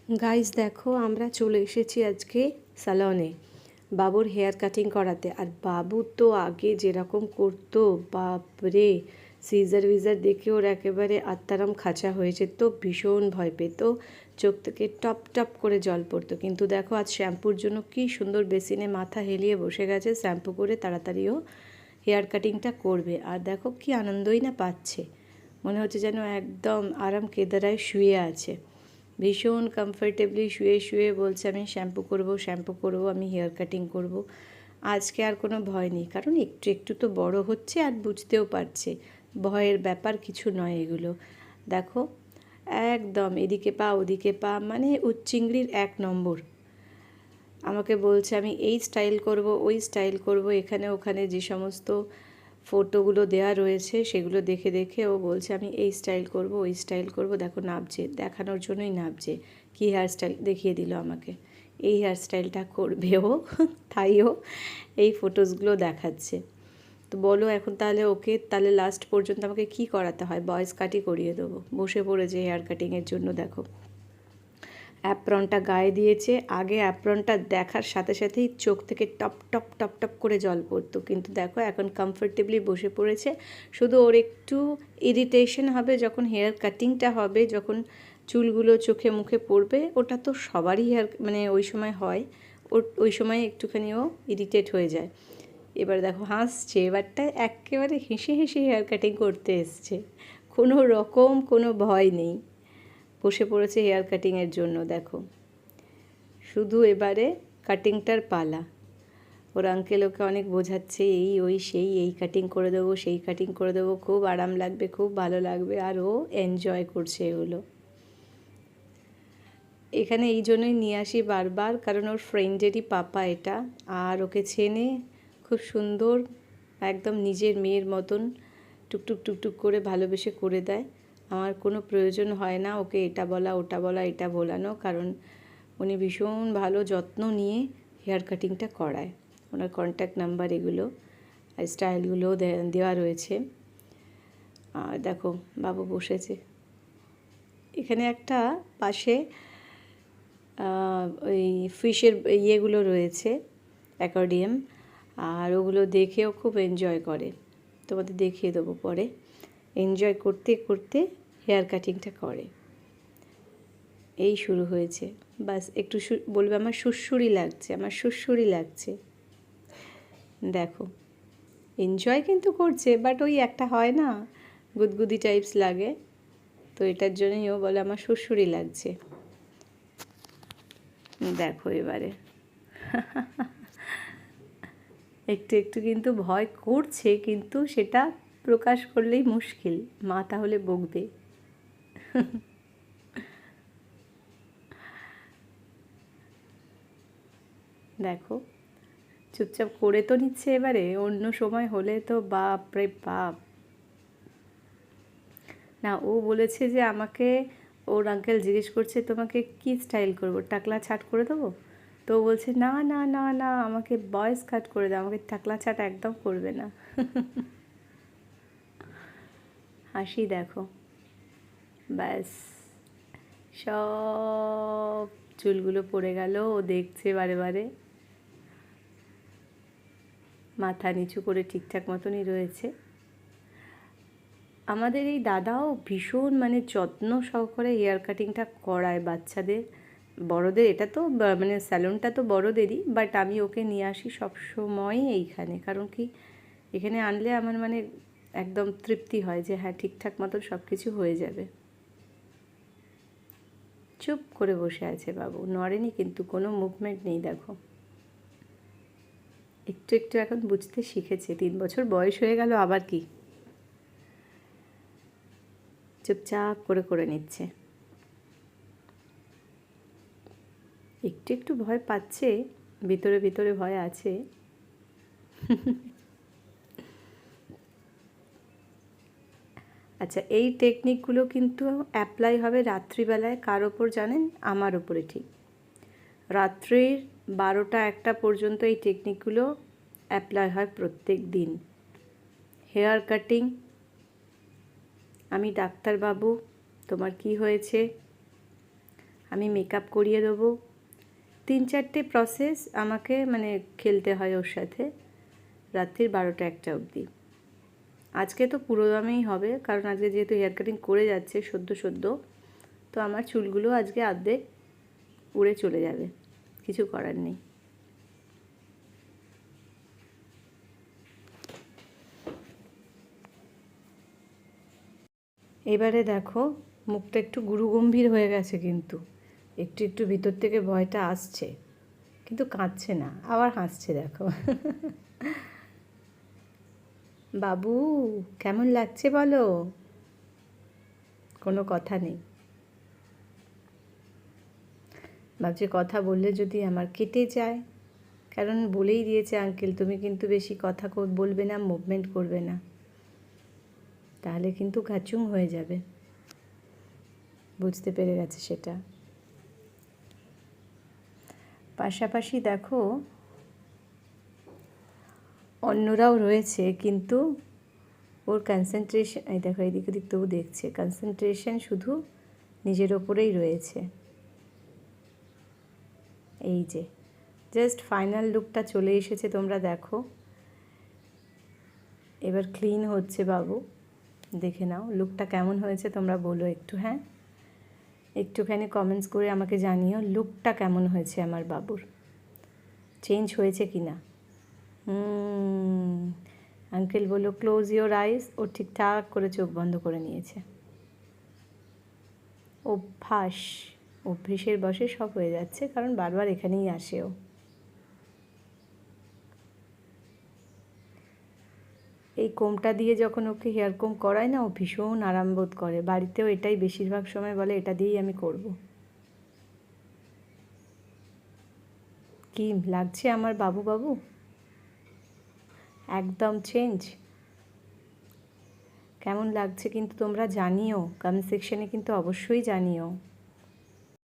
Guys দেখো আমরা চলে এসেছি আজকে স্যালনে বাবুর হেয়ার কাটিং করাতে। আর বাবু তো আগে যেরকম করতো, বাপরে, সিজার উইজার দেখে ওর একেবারে আত্মারাম খাঁচা হয়েছে, তো ভীষণ ভয় পেত, চোখ থেকে টপ টপ করে জল পড়তো। কিন্তু দেখো আজ শ্যাম্পুর জন্য কি সুন্দর বেসিনে মাথা হেলিয়ে বসে গেছে, শ্যাম্পু করে তাড়াতাড়িও হেয়ার কাটিংটা করবে। আর দেখো কি আনন্দই না পাচ্ছে, মনে হচ্ছে যেন একদম আরাম কেদারায় শুয়ে আছে। ভীষণ কমফর্টেবলি শুয়ে শুয়ে বলছে আমি শ্যাম্পু করব, আমি হেয়ার কাটিং করব। আজকে আর কোনো ভয় নেই, কারণ একটু একটু তো বড় হচ্ছে আর বুঝতেও পারছে, ভয়ের ব্যাপার কিছু নয় এগুলো। দেখো একদম এদিকে পা ওদিকে পা, মানে উচ্চিংড়ির 1 নম্বর। আমাকে বলছে আমি এই স্টাইল করব, ওই স্টাইল করব। এখানে ওখানে যে সমস্ত ফটোগুলো দেওয়া রয়েছে সেগুলো দেখে দেখে ও বলছে আমি এই স্টাইল করব, ওই স্টাইল করব। দেখো নাবছে, দেখানোর জন্যই নাবছে। কী হেয়ার স্টাইল দেখিয়ে দিল আমাকে, এই হেয়ার স্টাইলটা করবে ও তাই ও এই ফটোসগুলো দেখাচ্ছে। তো বলো এখন তাহলে ওকে, তাহলে লাস্ট পর্যন্ত আমাকে কি করাতে হয়, বয়েস কাটই করিয়ে দেবো। বসে পড়েছে হেয়ার কাটিংয়ের জন্য। দেখো অ্যাপ্রনটা গায়ে দিয়েছে, আগে অ্যাপ্রনটা দেখার সাথে সাথেই চোখ থেকে টপ টপ টপ টপ করে জল পড়তো, কিন্তু দেখো এখন কমফর্টেবলি বসে পড়েছে। শুধু ওর একটু ইরিটেশন হবে যখন হেয়ার কাটিংটা হবে, যখন চুলগুলো চোখে মুখে পড়বে। ওটা তো সবারই হেয়ার মানে ওই সময় হয়, ওই সময় একটুখানি ও ইরিটেট হয়ে যায়। এবার দেখো হাসছে, এবারটা একেবারে হেসে হেসে হেয়ার কাটিং করতে এসছে, কোনো রকম কোনো ভয় নেই, বসে পড়েছে হেয়ার কাটিংয়ের জন্য। দেখো শুধু এবারে কাটিংটার পালা। ওর আঙ্কেল ওকে অনেক বোঝাচ্ছে, এই ওই সেই, এই কাটিং করে দেবো, সেই কাটিং করে দেবো, খুব আরাম লাগবে, খুব ভালো লাগবে। আর ও এনজয় করছে এগুলো। এখানে এই জন্যই নিয়ে আসি বারবার, কারণ ওর ফ্রেন্ডেরই পাপা এটা, আর ওকে চেনে খুব সুন্দর, একদম নিজের মেয়ের মতন টুকটুক টুকটুক করে ভালোবেসে করে দেয়। আমার কোনো প্রয়োজন হয় না ওকে এটা বলা ওটা বলা এটা বলানো, কারণ উনি ভীষণ ভালো যত্ন নিয়ে হেয়ার কাটিংটা করায়। ওনার কন্ট্যাক্ট নাম্বার এগুলো আর স্টাইলগুলোও দেওয়া রয়েছে। আর দেখো বাবু বসেছে এখানে, একটা পাশে ওই ফিশের ইয়েগুলো রয়েছে, অ্যাকোয়ারিয়াম, আর ওগুলো দেখেও খুব এনজয় করে। তোমাদের দেখিয়ে দেবো পরে। এনজয় করতে করতে হেয়ার কাটিংটা করে। এই শুরু হয়েছে, বাস একটু বলবে আমার সুড়সুড়ি লাগছে, আমার সুড়সুড়ি লাগছে। দেখো এনজয় কিন্তু করছে, বাট ওই একটা হয় না গুদগুদি টাইপস লাগে, তো এটার জন্যই ও বলে আমার সুড়সুড়ি লাগছে। দেখো এবারে একটু একটু কিন্তু ভয় করছে, কিন্তু সেটা প্রকাশ করলেই মুশকিল, মা তাহলে বকবে। দেখো চুপচাপ করে তো নিচ্ছে, এবারে অন্য সময় হলে তো বাপ রে বাপ। না ও বলেছে যে আমাকে, ওর আঙ্কেল জিজ্ঞেস করছে তোমাকে কি স্টাইল করবো, টাকলা ছাট করে দেবো? তো বলছে না না না না, আমাকে বয়েস কাট করে দাও, আমাকে টাকলা ছাট একদম করবে না। হাসি দেখো, ব্যাস সব চুলগুলো পড়ে গেল, ও দেখছে বারে বারে, মাথা নিচু করে ঠিকঠাক মতনই রয়েছে। আমাদের এই দাদাও ভীষণ মানে যত্ন সহকারে হেয়ার কাটিংটা করায় বাচ্চাদের, বড়দের। এটা তো মানে স্যালনটা তো বড়দেরই, বাট আমি ওকে নিয়ে আসি সবসময়ই এইখানে, কারণ কি এখানে আনলে আমার মানে একদম তৃপ্তি হয় যে হ্যাঁ ঠিকঠাক মতো সব কিছু হয়ে যাবে। চুপ করে বসে আছে বাবু, নড়েনি কিন্তু, কোনো মুভমেন্ট নেই। দেখো একটু একটু এখন বুঝতে শিখেছে, 3 বছর বয়স হয়ে গেল আবার কি, চুপচাপ করে করে নিচ্ছে। একটু একটু ভয় পাচ্ছে, ভিতরে ভিতরে ভয় আছে। আচ্ছা এই টেকনিকগুলো কিন্তু অ্যাপ্লাই হবে রাত্রিবেলায়, কার ওপর জানেন? আমার ওপরে। ঠিক রাত্রির 12টা-1টা পর্যন্ত এই টেকনিকগুলো অ্যাপ্লাই হয় প্রত্যেক দিন। হেয়ার কাটিং, আমি ডাক্তারবাবু, তোমার কি হয়েছে, আমি মেকআপ করিয়ে দেবো। 3-4টে প্রসেস আমাকে মানে খেলতে হয় ওর সাথে রাত্রির 12টা-1টা অবধি। আজকে তো পুরো দামেই হবে, কারণ আজকে যেহেতু হেয়ার কাটিং করে যাচ্ছে সদ্য, তো আমার চুলগুলো আজকে অর্ধেক উড়ে চলে যাবে, কিছু করার নেই। এবারে দেখো মুখটা একটু গুরুগম্ভীর হয়ে গেছে, কিন্তু একটু ভিতর থেকে ভয়টা আসছে, কিন্তু কাঁদছে না, আবার হাসছে দেখো। বাবু কেমন লাগছে বলো? কোনো কথা নেই, ভাবছি কথা বললে যদি আমার কেটে যায়, কারণ বলেই দিয়েছে আঙ্কেল তুমি কিন্তু বেশি কথা বলবে না, মুভমেন্ট করবে না, তাহলে কিন্তু গাচুং হয়ে যাবে। বুঝতে পেরে গেছে সেটা। পাশাপাশি দেখো অন্যরাও রয়েছে, কিন্তু ওর কনসেন্ট্রেশন, এই দেখো এদিক ওদিক তবু দেখছে, কনসেন্ট্রেশন শুধু নিজের ওপরেই রয়েছে। এই যে জাস্ট ফাইনাল লুকটা চলে এসেছে, তোমরা দেখো। এবার ক্লিন হচ্ছে বাবু, দেখে নাও লুকটা কেমন হয়েছে তোমরা বলো একটু। হ্যাঁ, একটুখানি কমেন্টস করে আমাকে জানিও লুকটা কেমন হয়েছে আমার বাবুর, চেঞ্জ হয়েছে কি না। আঙ্কেল বললো ক্লোজ ইওর আইস, ও ঠিকঠাক করে চোখ বন্ধ করে নিয়েছে। অভ্যেসের বশে সব হয়ে যাচ্ছে, কারণ বারবার এখানেই আসে ও। এই কোমটা দিয়ে যখন ওকে হেয়ার কোম করায় না, ও ভীষণ আরাম বোধ করে। বাড়িতেও এটাই বেশিরভাগ সময় বলে, এটা দিয়েই আমি করব। কি লাগছে আমার বাবু? একদম চেঞ্জ। কেমন লাগছে কিন্তু তোমরা জানিও, কমেন্ট সেকশানে কিন্তু অবশ্যই জানিও।